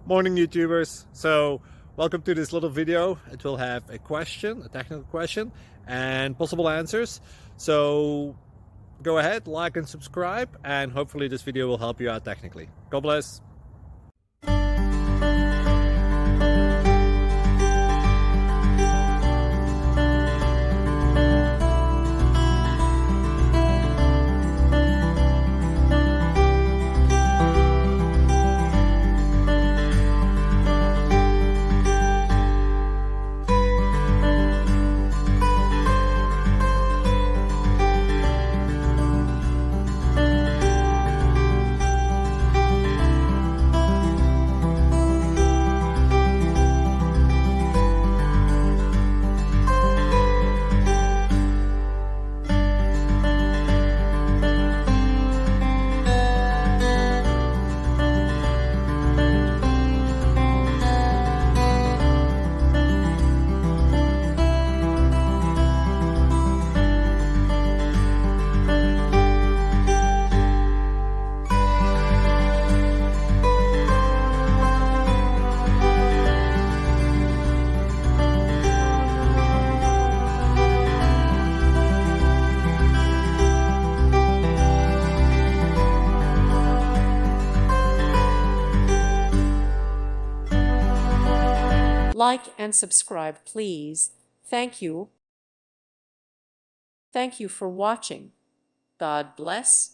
Morning YouTubers. So welcome to this little video. It will have a question, a technical question, and possible answers. So go ahead, like and subscribe, and hopefully this video will help you out technically. God bless. Like and subscribe, please. Thank you. Thank you for watching. God bless.